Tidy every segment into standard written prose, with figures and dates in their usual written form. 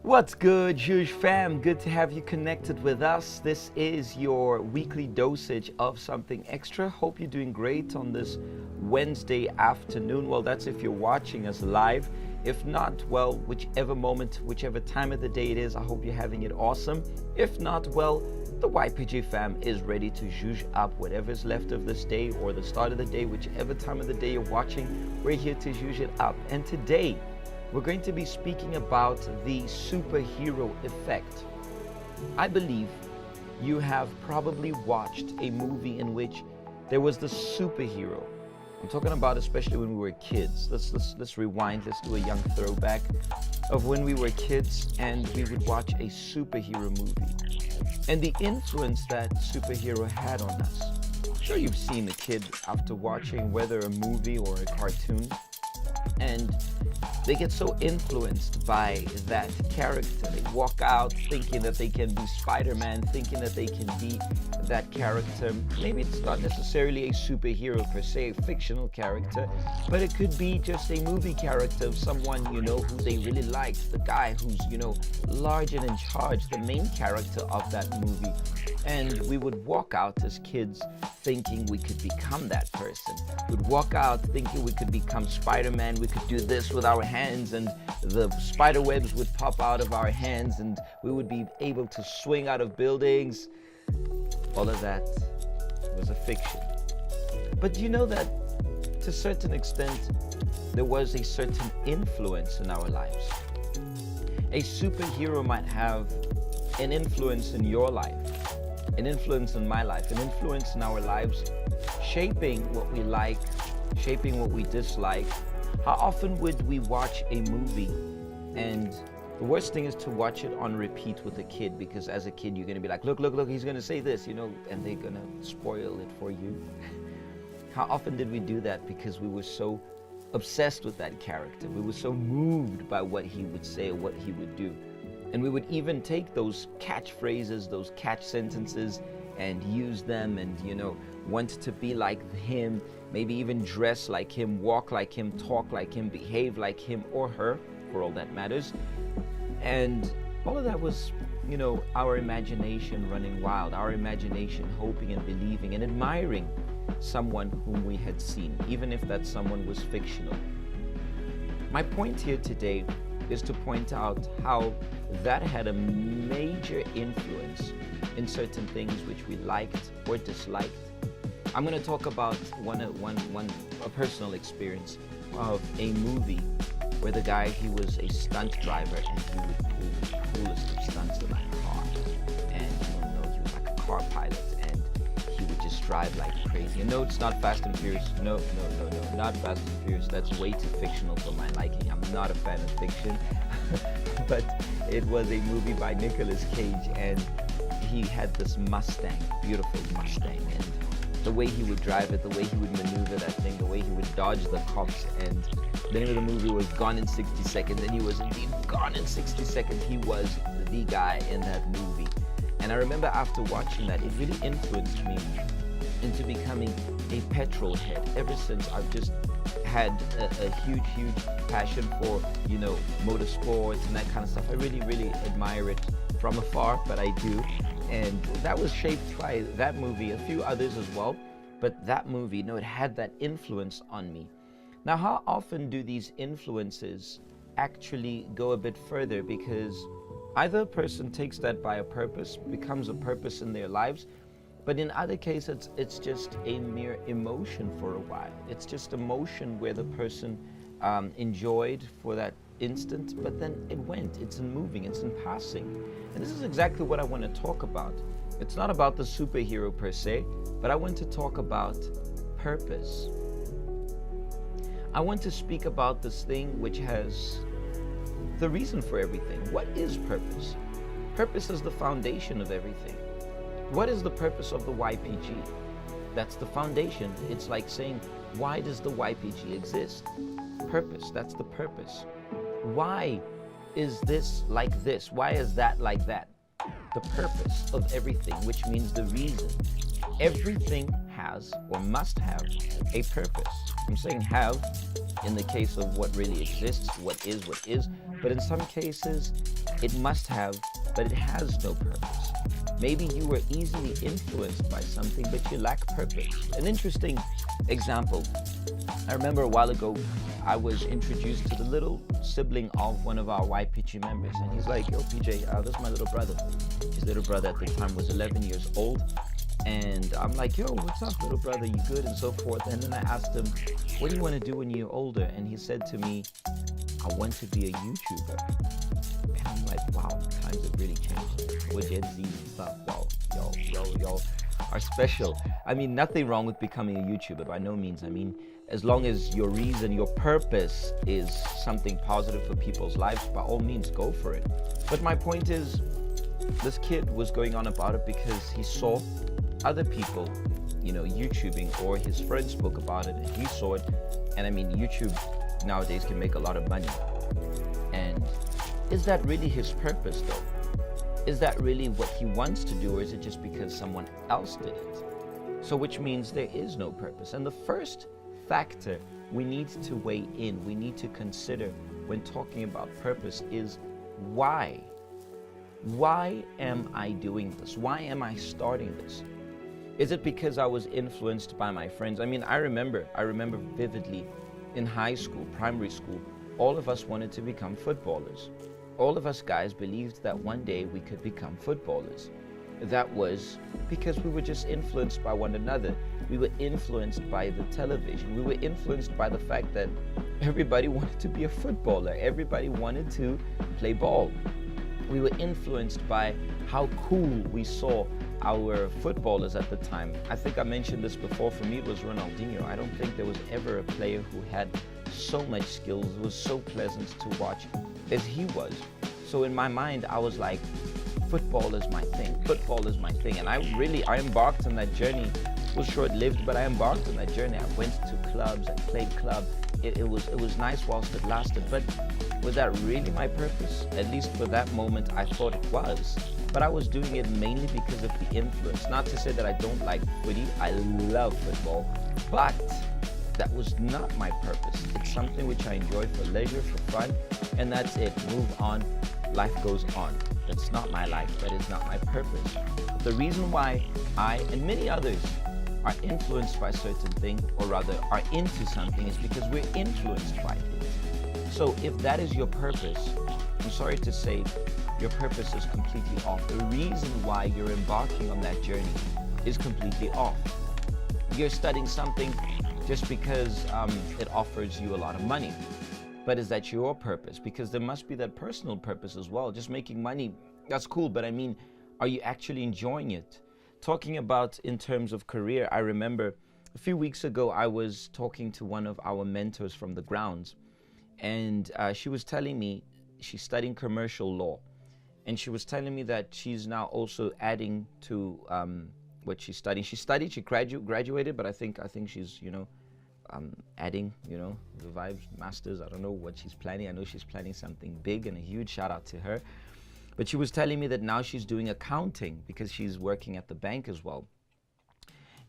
What's good, Zhuge fam? Good to have you connected with us. This is your weekly dosage of something extra. Hope you're doing great on this Wednesday afternoon. Well, that's if you're watching us live. If not, well, whichever moment, whichever time of the day it is, I hope you're having it awesome. If not, well, the YPG fam is ready to zhuge up whatever's left of this day or the start of the day, whichever time of the day you're watching. We're here to zhuge it up. And today, we're going to be speaking about the superhero effect. I believe you have probably watched a movie in which there was the superhero. I'm talking about especially when we were kids. Let's rewind, let's do a young throwback of when we were kids and we would watch a superhero movie. And the influence that superhero had on us. I'm sure you've seen a kid after watching whether a movie or a cartoon, and they get so influenced by that character. They walk out thinking that they can be Spider-Man, thinking that they can be that character. Maybe it's not necessarily a superhero per se, a fictional character, but it could be just a movie character of someone, who they really liked, the guy who's, large and in charge, the main character of that movie. And we would walk out as kids thinking we could become that person. We'd walk out thinking we could become Spider-Man, we could do this with our hands and the spider webs would pop out of our hands and we would be able to swing out of buildings. All of that was a fiction. But you know that to a certain extent, there was a certain influence in our lives. A superhero might have an influence in your life, an influence in my life, an influence in our lives, shaping what we like, shaping what we dislike. How often would we watch a movie and the worst thing is to watch it on repeat with a kid, because as a kid you're going to be like, look, he's going to say this, and they're going to spoil it for you. How often did we do that because we were so obsessed with that character? We were so moved by what he would say or what he would do. And we would even take those catchphrases, those catch sentences, and use them and, want to be like him, maybe even dress like him, walk like him, talk like him, behave like him or her, for all that matters. And all of that was, our imagination running wild, our imagination hoping and believing and admiring someone whom we had seen, even if that someone was fictional. My point here today is to point out how that had a major influence in certain things which we liked or disliked. I'm going to talk about a personal experience of a movie where the guy, he was a stunt driver and he would pull the coolest of stunts in a car. And he was like a car pilot and he would just drive like crazy. And no, it's not Fast and Furious. No, not Fast and Furious. That's way too fictional for my liking. I'm not a fan of fiction. But it was a movie by Nicolas Cage and he had this Mustang, beautiful Mustang, and The way he would drive it, the way he would maneuver that thing, the way he would dodge the cops. And the name of the movie was Gone in 60 Seconds, and he was indeed gone in 60 seconds. He was the guy in that movie. And I remember after watching that, it really influenced me into becoming a petrol head. Ever since, I've just had a huge passion for, motorsports and that kind of stuff. I really admire it from afar, but I do. And that was shaped by that movie, a few others as well. But that movie, it had that influence on me. Now, how often do these influences actually go a bit further? Because either a person takes that by a purpose, becomes a purpose in their lives, but in other cases, it's just a mere emotion for a while. It's just emotion where the person enjoyed for that instant, but then it went. It's in moving, it's in passing. And this is exactly what I want to talk about. It's not about the superhero per se, but I want to talk about purpose. I want to speak about this thing which has the reason for everything. What is purpose? Purpose is the foundation of everything. What is the purpose of the YPG? That's the foundation. It's like saying, why does the YPG exist? Purpose, that's the purpose. Why is this like this? Why is that like that? The purpose of everything, which means the reason. Everything has or must have a purpose. I'm saying have in the case of what really exists, what is, but in some cases it must have, but it has no purpose. Maybe you were easily influenced by something, but you lack purpose. An interesting example, I remember a while ago, I was introduced to the little sibling of one of our YPG members, and he's like, yo, PJ, this is my little brother. His little brother at the time was 11 years old, and I'm like, yo, what's up, little brother, you good, and so forth. And then I asked him, what do you want to do when you're older? And he said to me, I want to be a YouTuber. And I'm like, wow, times have really changed. With Gen Z and stuff, wow, y'all are special. I mean, nothing wrong with becoming a YouTuber, by no means. I mean, as long as your reason, your purpose is something positive for people's lives, by all means, go for it. But my point is, this kid was going on about it because he saw other people, YouTubing, or his friends spoke about it and he saw it. And I mean, YouTube nowadays can make a lot of money. And is that really his purpose though? Is that really what he wants to do, or is it just because someone else did it? So which means there is no purpose. And the first factor we need to weigh in, we need to consider when talking about purpose is why? Why am I doing this? Why am I starting this? Is it because I was influenced by my friends? I mean, I remember vividly in high school, primary school, all of us wanted to become footballers. All of us guys believed that one day we could become footballers. That was because we were just influenced by one another. We were influenced by the television. We were influenced by the fact that everybody wanted to be a footballer. Everybody wanted to play ball. We were influenced by how cool we saw our footballers at the time. I think I mentioned this before. For me, it was Ronaldinho. I don't think there was ever a player who had so much skills, was so pleasant to watch as he was. So in my mind, I was like, football is my thing. Football is my thing. And I embarked on that journey. It was short-lived, but I embarked on that journey. I went to clubs, I played club. It was nice whilst it lasted, but was that really my purpose? At least for that moment, I thought it was. But I was doing it mainly because of the influence. Not to say that I don't like footy. I love football, but that was not my purpose. It's something which I enjoy for leisure, for fun, and that's it. Move on. Life goes on. That's not my life. That is not my purpose. The reason why I and many others are influenced by certain things, or rather are into something, is because we're influenced by things. So if that is your purpose, I'm sorry to say, your purpose is completely off. The reason why you're embarking on that journey is completely off. You're studying something just because it offers you a lot of money. But is that your purpose? Because there must be that personal purpose as well. Just making money, that's cool, but I mean, are you actually enjoying it? Talking about in terms of career, I remember a few weeks ago, I was talking to one of our mentors from the grounds, and she was telling me she's studying commercial law. And she was telling me that she's now also adding to what she's studying. She graduated, but I think she's, adding, revived masters. I don't know what she's planning. I know she's planning something big, and a huge shout out to her. But she was telling me that now she's doing accounting because she's working at the bank as well.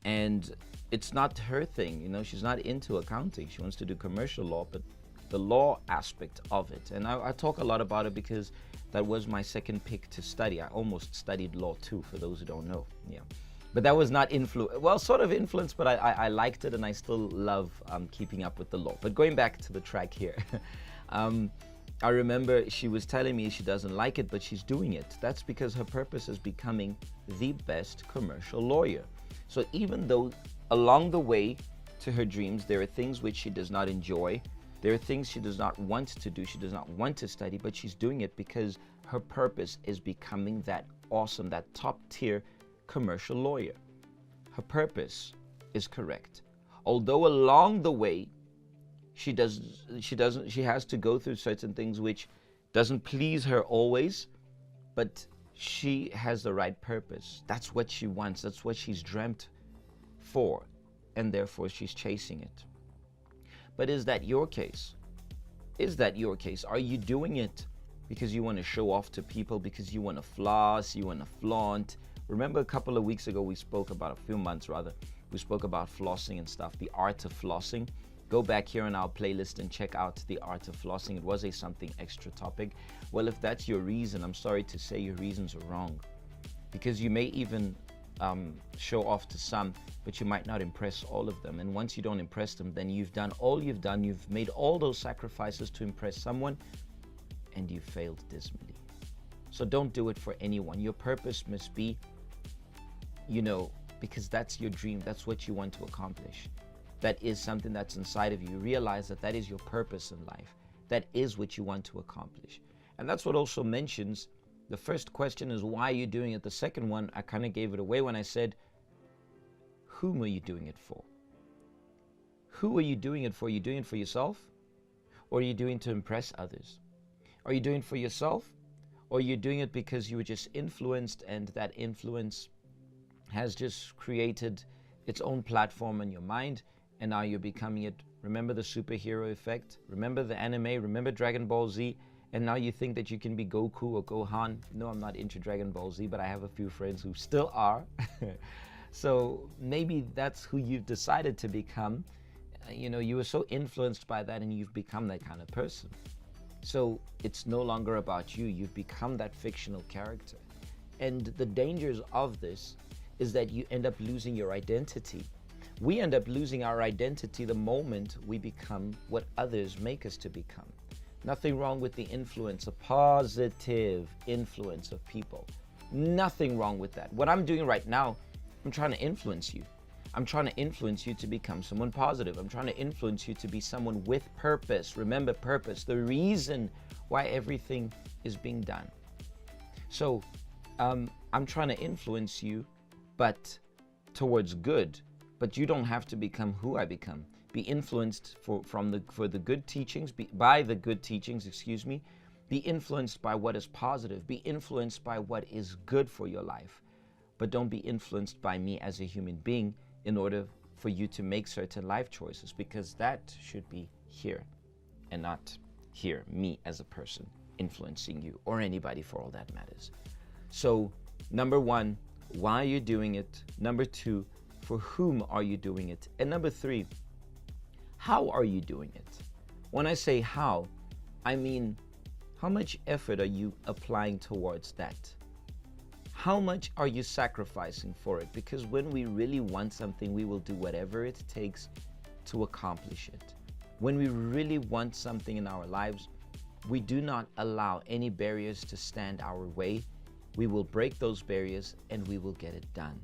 And it's not her thing, she's not into accounting. She wants to do commercial law, but the law aspect of it. And I talk a lot about it because that was my second pick to study. I almost studied law too, for those who don't know. Yeah. But that was not sort of influenced, but I liked it, and I still love keeping up with the law. But going back to the track here, I remember she was telling me she doesn't like it, but she's doing it. That's because her purpose is becoming the best commercial lawyer. So even though along the way to her dreams, there are things which she does not enjoy, there are things she does not want to do, she does not want to study, but she's doing it because her purpose is becoming that awesome, that top tier commercial lawyer. Her purpose is correct. Although along the way, she has to go through certain things which doesn't please her always, but she has the right purpose. That's what she wants. That's what she's dreamt for, and therefore she's chasing it. But is that your case? Is that your case? Are you doing it because you want to show off to people, because you want to floss, you want to flaunt? Remember a couple of weeks ago, we spoke about flossing and stuff, the art of flossing. Go back here on our playlist and check out the art of flossing. It was a something extra topic. Well, if that's your reason, I'm sorry to say your reasons are wrong, because you may even show off to some, but you might not impress all of them. And once you don't impress them, then you've done all you've done. You've made all those sacrifices to impress someone, and you failed dismally. So don't do it for anyone. Your purpose must be, because that's your dream. That's what you want to accomplish. That is something that's inside of you. You realize that that is your purpose in life. That is what you want to accomplish. And that's what also mentions, the first question is, why are you doing it? The second one, I kind of gave it away when I said, whom are you doing it for? Who are you doing it for? Are you doing it for yourself? Or are you doing it to impress others? Are you doing it for yourself? Or are you doing it because you were just influenced, and that influence has just created its own platform in your mind, and now you're becoming it? Remember the superhero effect? Remember the anime? Remember Dragon Ball Z? And now you think that you can be Goku or Gohan. No, I'm not into Dragon Ball Z, but I have a few friends who still are. So maybe that's who you've decided to become. You were so influenced by that, and you've become that kind of person. So it's no longer about you. You've become that fictional character. And the dangers of this is that you end up losing your identity. We end up losing our identity the moment we become what others make us to become. Nothing wrong with the influence, a positive influence of people. Nothing wrong with that. What I'm doing right now, I'm trying to influence you. I'm trying to influence you to become someone positive. I'm trying to influence you to be someone with purpose. Remember purpose, the reason why everything is being done. So I'm trying to influence you, but towards good. But you don't have to become who I become. Be influenced for the good teachings, by the good teachings, Be influenced by what is positive. Be influenced by what is good for your life. But don't be influenced by me as a human being in order for you to make certain life choices, because that should be here and not here, me as a person influencing you, or anybody for all that matters. So number one, why are you doing it? Number two, for whom are you doing it? And number three, how are you doing it? When I say how, I mean, how much effort are you applying towards that? How much are you sacrificing for it? Because when we really want something, we will do whatever it takes to accomplish it. When we really want something in our lives, we do not allow any barriers to stand our way. We will break those barriers and we will get it done.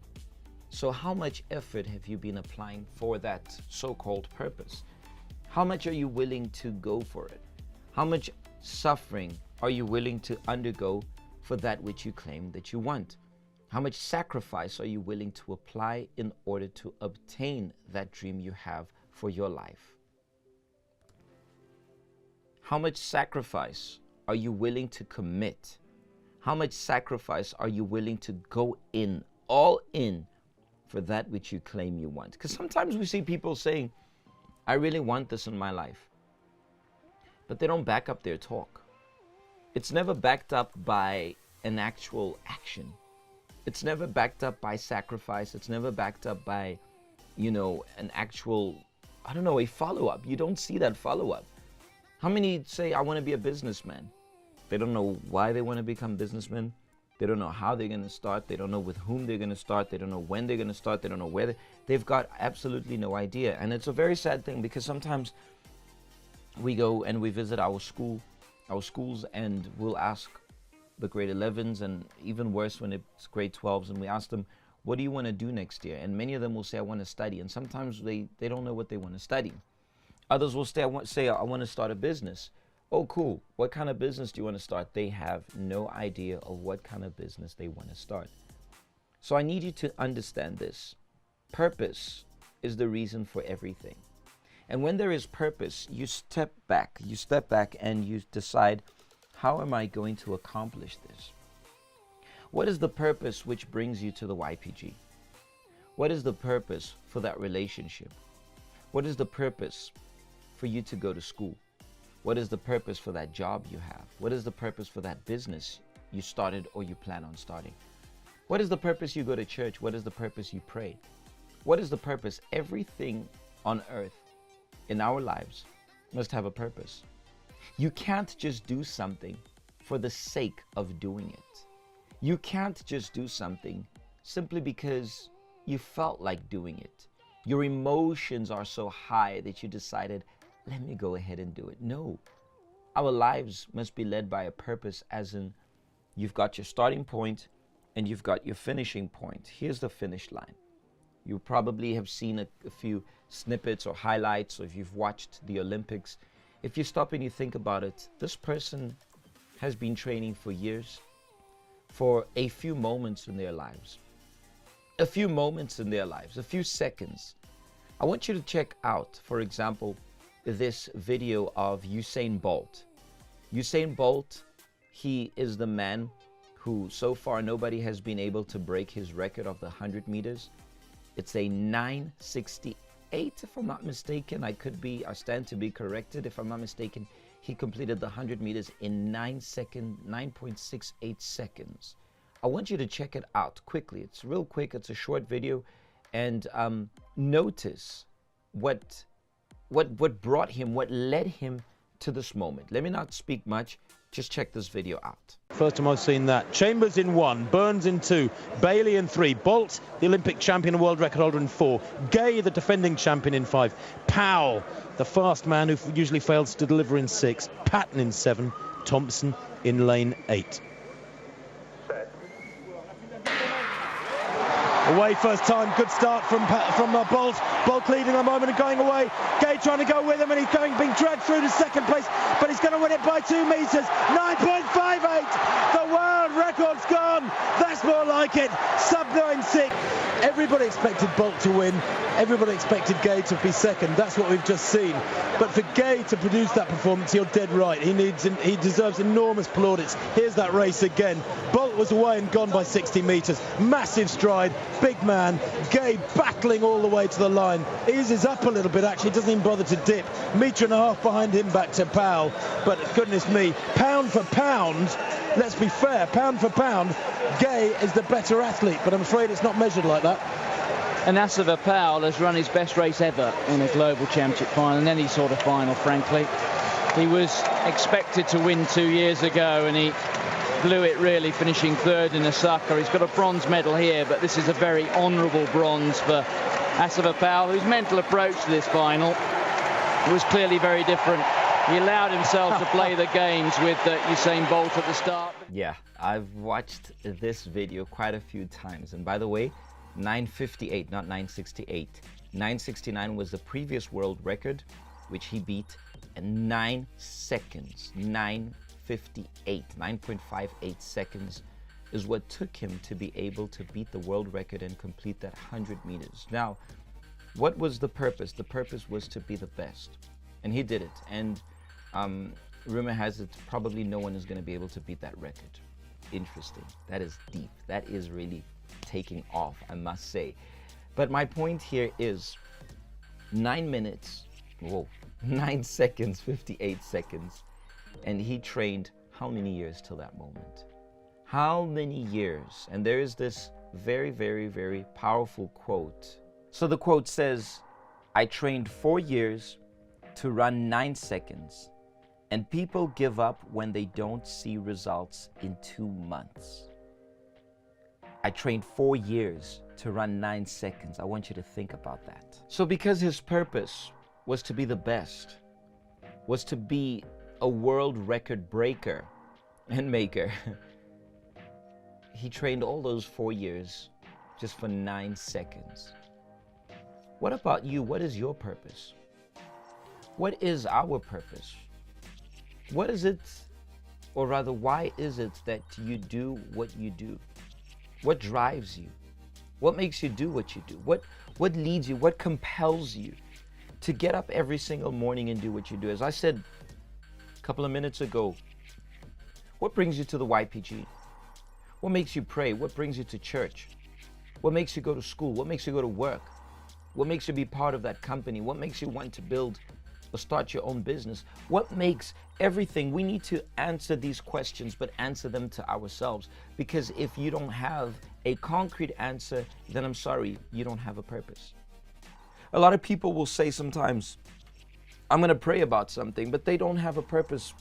So how much effort have you been applying for that so-called purpose? How much are you willing to go for it? How much suffering are you willing to undergo for that which you claim that you want? How much sacrifice are you willing to apply in order to obtain that dream you have for your life? How much sacrifice are you willing to commit? How much sacrifice are you willing to go in, all in, for that which you claim you want. Because sometimes we see people saying, I really want this in my life, but they don't back up their talk. It's never backed up by an actual action. It's never backed up by sacrifice. It's never backed up by, an actual, a follow-up. You don't see that follow-up. How many say, I want to be a businessman? They don't know why they want to become businessmen. They don't know how they're going to start. They don't know with whom they're going to start. They don't know when they're going to start. They don't know where. They've got absolutely no idea. And it's a very sad thing, because sometimes we go and we visit our schools, and we'll ask the grade 11s, and even worse when it's grade 12s, and we ask them, what do you want to do next year? And many of them will say, I want to study. And sometimes they don't know what they want to study. Others will say, I want to start a business. Oh, cool. What kind of business do you want to start? They have no idea of what kind of business they want to start. So I need you to understand this. Purpose is the reason for everything. And when there is purpose, you step back and you decide, how am I going to accomplish this? What is the purpose which brings you to the YPG? What is the purpose for that relationship? What is the purpose for you to go to school? What is the purpose for that job you have? What is the purpose for that business you started or you plan on starting? What is the purpose you go to church? What is the purpose you pray? What is the purpose? Everything on earth in our lives must have a purpose. You can't just do something for the sake of doing it. You can't just do something simply because you felt like doing it. Your emotions are so high that you decided, let me go ahead and do it. No, our lives must be led by a purpose, as in you've got your starting point and you've got your finishing point. Here's the finish line. You probably have seen a few snippets or highlights, or if you've watched the Olympics. If you stop and you think about it, this person has been training for years for a few moments in their lives. A few moments in their lives, a few seconds. I want you to check out, for example, this video of Usain Bolt. Usain Bolt, he is the man who so far nobody has been able to break his record of the 100 meters. It's a 9:68, if I'm not mistaken. I stand to be corrected. If I'm not mistaken, he completed the 100 meters in 9.68 seconds. I want you to check it out quickly. It's real quick. It's a short video, and notice what brought him, what led him to this moment. Let me not speak much. Just check this video out. First time I've seen that. Chambers in 1, Burns in 2, Bailey in 3, Bolt, the Olympic champion and world record holder, in 4, Gay, the defending champion, in 5, Powell, the fast man who usually fails to deliver, in 6, Patton in 7, Thompson in lane 8. Away first time, good start from Bolt. Bolt leading a moment and going away. Gay trying to go with him, and he's being dragged through to second place, but he's going to win it by 2 meters. 9.58. The world record's gone. That's more like it. Sub 9.6. Everybody expected Bolt to win. Everybody expected Gay to be second. That's what we've just seen. But for Gay to produce that performance, you're dead right. He deserves enormous plaudits. Here's that race again. Bolt was away and gone by 60 meters. Massive stride. Big man. Gay battling all the way to the line. Eases up a little bit, actually. Doesn't even bother to dip. Metre and a half behind him back to Powell. But goodness me, pound for pound, let's be fair, pound for pound, Gay is the better athlete. But I'm afraid it's not measured like that. And Asava Powell has run his best race ever in a global championship final, in any sort of final, frankly. He was expected to win 2 years ago, and he blew it, really, finishing third in Osaka. He's got a bronze medal here, but this is a very honourable bronze for Asava Powell, whose mental approach to this final was clearly very different. He allowed himself to play the games with Usain Bolt at the start. Yeah, I've watched this video quite a few times, and by the way, 9:58, not 9:68. 9:69 was the previous world record, which he beat in 9 seconds. 9:58, 9.58 seconds is what took him to be able to beat the world record and complete that 100 meters. Now, what was the purpose? The purpose was to be the best, and he did it. And rumor has it probably no one is going to be able to beat that record. Interesting. That is deep. That is really taking off, I must say. But my point here is 9 minutes, whoa, 9 seconds, 58 seconds. And he trained how many years till that moment? How many years? And there is this very, very, very powerful quote. So the quote says, I trained 4 years to run 9 seconds, and people give up when they don't see results in 2 months. I trained 4 years to run 9 seconds. I want you to think about that. So because his purpose was to be the best, was to be a world record breaker and maker, he trained all those 4 years just for 9 seconds. What about you? What is your purpose? What is our purpose? What is it, or rather, why is it that you do what you do? What drives you? What makes you do what you do? What leads you? What compels you to get up every single morning and do what you do? As I said a couple of minutes ago, what brings you to the YPG? What makes you pray? What brings you to church? What makes you go to school? What makes you go to work? What makes you be part of that company? What makes you want to build or start your own business? What makes everything? We need to answer these questions, but answer them to ourselves. Because if you don't have a concrete answer, then I'm sorry, you don't have a purpose. A lot of people will say sometimes, I'm going to pray about something, but they don't have a purpose.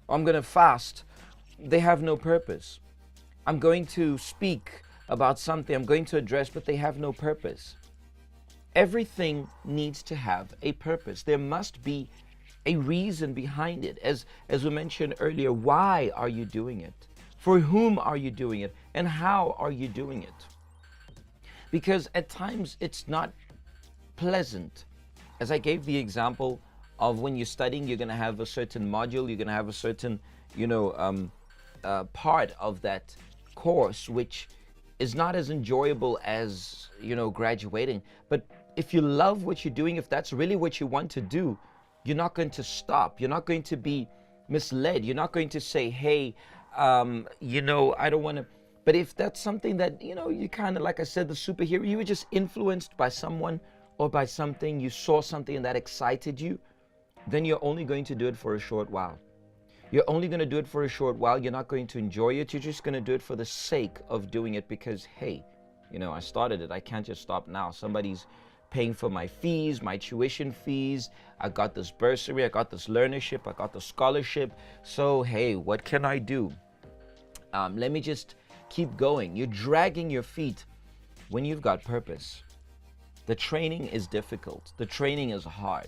I'm going to fast. They have no purpose. I'm going to speak about something, I'm going to address, but they have no purpose. Everything needs to have a purpose. There must be a reason behind it. As we mentioned earlier, why are you doing it? For whom are you doing it? And how are you doing it? Because at times it's not pleasant. As I gave the example of when you're studying, you're going to have a certain module, you're going to have a certain, part of that course, which is not as enjoyable as, graduating. But if you love what you're doing, if that's really what you want to do, you're not going to stop. You're not going to be misled. You're not going to say, hey, I don't want to. But if that's something that, you kind of, like I said, the superhero, you were just influenced by someone or by something, you saw something that excited you, then you're only going to do it for a short while. You're only going to do it for a short while. You're not going to enjoy it. You're just going to do it for the sake of doing it because, hey, I started it. I can't just stop now. Somebody's paying for my fees, my tuition fees. I got this bursary. I got this learnership. I got the scholarship. So, hey, what can I do? Let me just keep going. You're dragging your feet when you've got purpose. The training is difficult. The training is hard.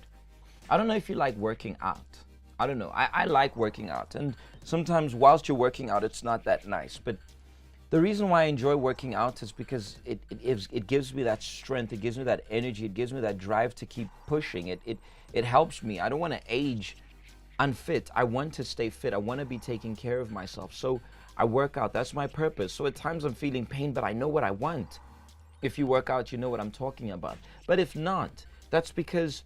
I don't know if you like working out. I don't know. I like working out. And sometimes whilst you're working out, it's not that nice. But the reason why I enjoy working out is because it gives me that strength. It gives me that energy. It gives me that drive to keep pushing. It helps me. I don't want to age unfit. I want to stay fit. I want to be taking care of myself. So I work out. That's my purpose. So at times I'm feeling pain, but I know what I want. If you work out, you know what I'm talking about. But if not, that's because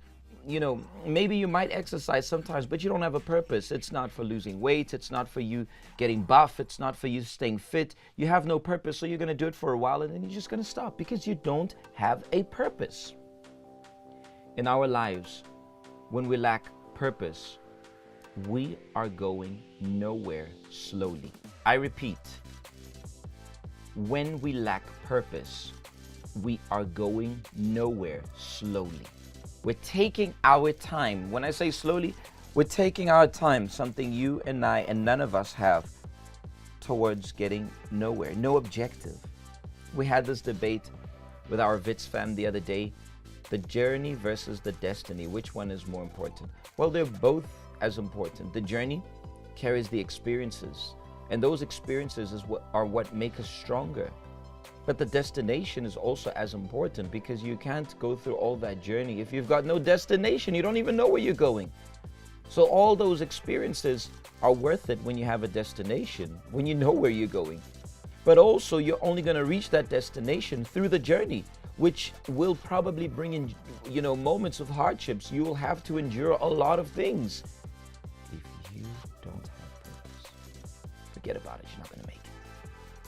maybe you might exercise sometimes, but you don't have a purpose. It's not for losing weight. It's not for you getting buff. It's not for you staying fit. You have no purpose, so you're going to do it for a while, and then you're just going to stop because you don't have a purpose. In our lives, when we lack purpose, we are going nowhere slowly. I repeat, when we lack purpose, we are going nowhere slowly. We're taking our time. When I say slowly, we're taking our time, something you and I and none of us have, towards getting nowhere, no objective. We had this debate with our Wits fam the other day, the journey versus the destiny. Which one is more important? Well, they're both as important. The journey carries the experiences, and those experiences are what make us stronger. But the destination is also as important because you can't go through all that journey if you've got no destination. You don't even know where you're going. So all those experiences are worth it when you have a destination, when you know where you're going. But also you're only going to reach that destination through the journey, which will probably bring in, moments of hardships. You will have to endure a lot of things. If you don't have purpose, forget about it. You're not going to make it.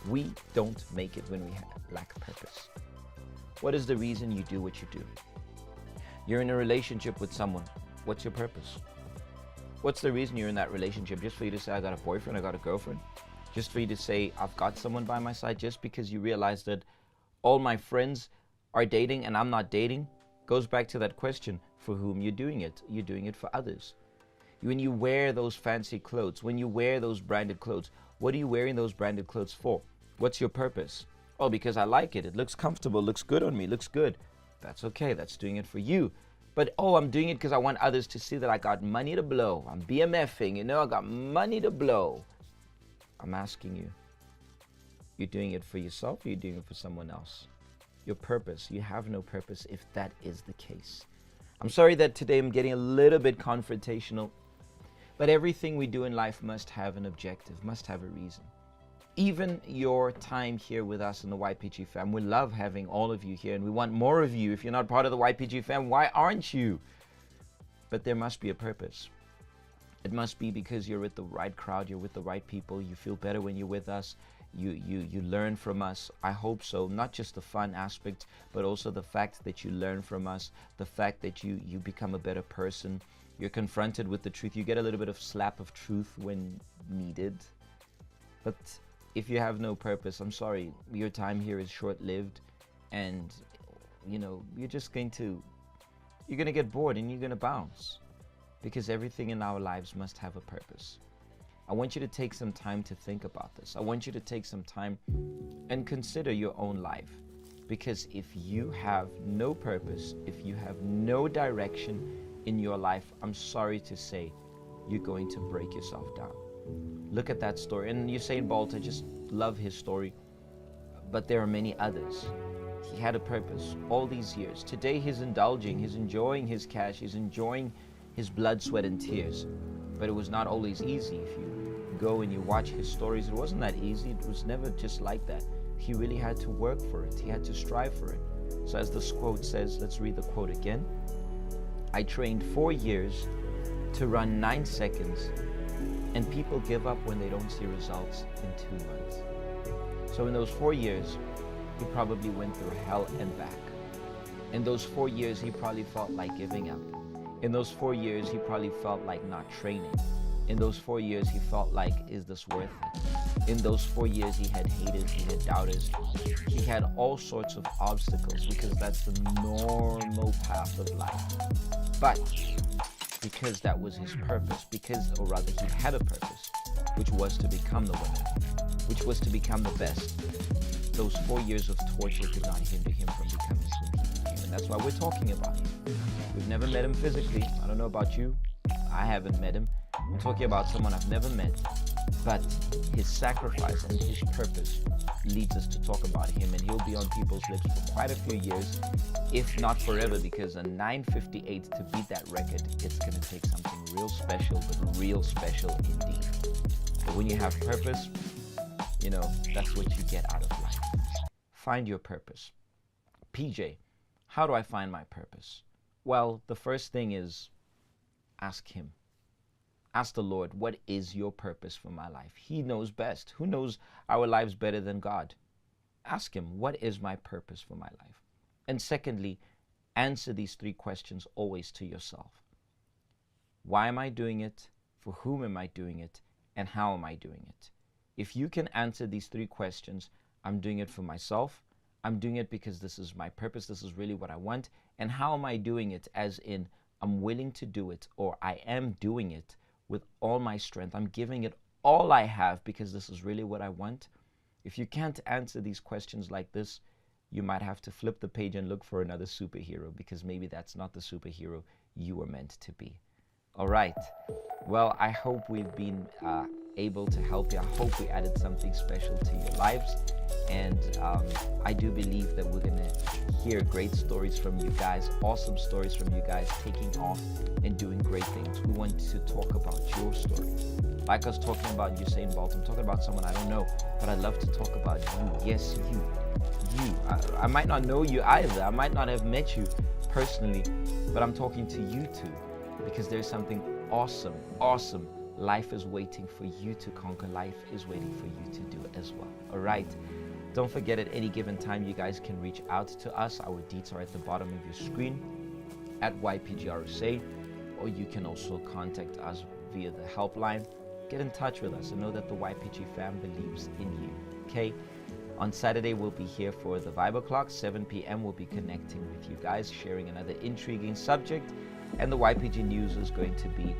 We don't make it when we lack purpose. What is the reason you do what you do? You're in a relationship with someone. What's your purpose? What's the reason you're in that relationship? Just for you to say, I got a boyfriend, I got a girlfriend? Just for you to say, I've got someone by my side? Just because you realize that all my friends are dating and I'm not dating? Goes back to that question, for whom you're doing it. You're doing it for others. When you wear those fancy clothes, when you wear those branded clothes, what are you wearing those branded clothes for? What's your purpose? Oh, because I like it. It looks comfortable, looks good on me, looks good. That's okay, that's doing it for you. But, oh, I'm doing it because I want others to see that I got money to blow. I'm BMFing, I got money to blow. I'm asking you, you're doing it for yourself or you're doing it for someone else? Your purpose, you have no purpose if that is the case. I'm sorry that today I'm getting a little bit confrontational, but everything we do in life must have an objective, must have a reason. Even your time here with us in the YPG fam, we love having all of you here and we want more of you. If you're not part of the YPG fam, why aren't you? But there must be a purpose. It must be because you're with the right crowd, you're with the right people, you feel better when you're with us, you learn from us. I hope so, not just the fun aspect, but also the fact that you learn from us, the fact that you become a better person, you're confronted with the truth, you get a little bit of slap of truth when needed. But if you have no purpose, I'm sorry, your time here is short-lived and, you're just going to get bored and you're going to bounce because everything in our lives must have a purpose. I want you to take some time to think about this. I want you to take some time and consider your own life because if you have no purpose, if you have no direction in your life, I'm sorry to say, you're going to break yourself down. Look at that story. And Usain Bolt, I just love his story. But there are many others. He had a purpose all these years. Today he's indulging, he's enjoying his cash, he's enjoying his blood, sweat, and tears. But it was not always easy. If you go and you watch his stories, it wasn't that easy. It was never just like that. He really had to work for it. He had to strive for it. So as this quote says, let's read the quote again. I trained 4 years to run 9 seconds. And people give up when they don't see results in 2 months. So in those 4 years, he probably went through hell and back. In those 4 years, he probably felt like giving up. In those 4 years, he probably felt like not training. In those 4 years, he felt like, is this worth it? In those 4 years, he had haters, he had doubters. He had all sorts of obstacles because that's the normal path of life. But because that was his purpose, or rather he had a purpose, which was to become the winner, which was to become the best. Those 4 years of torture did not hinder him from becoming who he became, and that's why we're talking about him. We've never met him physically. I don't know about you. I haven't met him. I'm talking about someone I've never met, but his sacrifice and his purpose leads us to talk about him, and he'll be on people's lips for quite a few years, if not forever, because a 9:58 to beat that record, it's going to take something real special, but real special indeed. But when you have purpose, that's what you get out of life. Find your purpose. PJ, how do I find my purpose? Well, the first thing is ask him. Ask the Lord, what is your purpose for my life? He knows best. Who knows our lives better than God? Ask him, what is my purpose for my life? And secondly, answer these 3 questions always to yourself. Why am I doing it? For whom am I doing it? And how am I doing it? If you can answer these 3 questions, I'm doing it for myself. I'm doing it because this is my purpose. This is really what I want. And how am I doing it? As in, I'm willing to do it, or I am doing it with all my strength. I'm giving it all I have because this is really what I want. If you can't answer these questions like this, you might have to flip the page and look for another superhero, because maybe that's not the superhero you were meant to be. All right. Well, I hope we've been able to help you. I hope we added something special to your lives. And I do believe that we're going to hear great stories from you guys, awesome stories from you guys taking off and doing great things. We want to talk about your story. Like I was talking about Usain Bolt, I'm talking about someone I don't know, but I'd love to talk about you. Yes, you. I might not know you either. I might not have met you personally, but I'm talking to you too, because there's something awesome. Life is waiting for you to conquer. Life is waiting for you to do it as well. All right. Don't forget, at any given time, you guys can reach out to us. Our deets are at the bottom of your screen at YPGRSA, or you can also contact us via the helpline. Get in touch with us and know that the YPG fam believes in you, okay? On Saturday, we'll be here for the Vibe O'Clock, 7 p.m. We'll be connecting with you guys, sharing another intriguing subject. And the YPG News is going to be,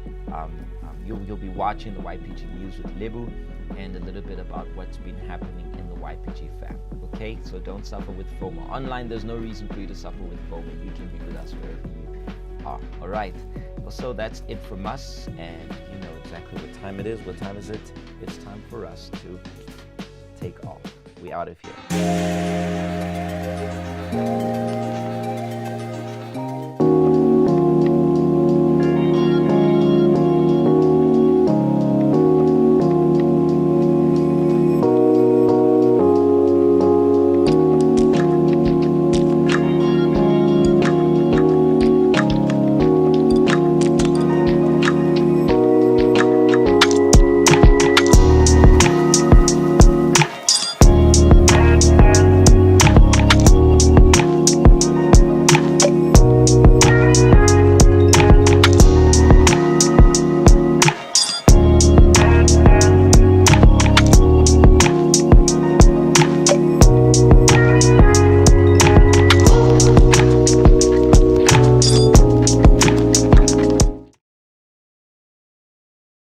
you'll be watching the YPG News with Lebu and a little bit about what's been happening in the YPG fam, okay? So don't suffer with FOMO. Online, there's no reason for you to suffer with FOMO. You can be with us wherever you are, all right? Well, so that's it from us, and you know exactly what time it is. What time is it? It's time for us to take off. We out of here.